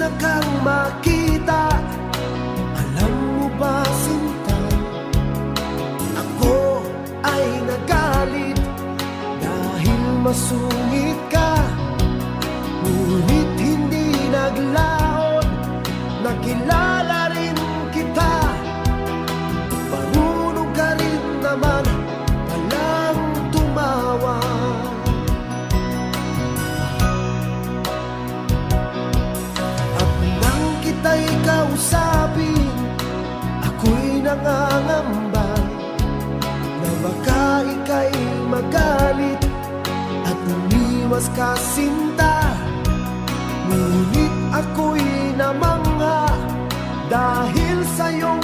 na kang makita. Alam mo ba, sinta, ako ay nagalit dahil masungit ka. Ngunit hindi naglaon, nakilala rin kita. Marunong ka rin naman palang tumawa. At nang kita'y kausapin, ako'y nangangamba na baka ika'y magalit at umiwas ka, sinta. Ngunit ako'y namangha dahil sa iyong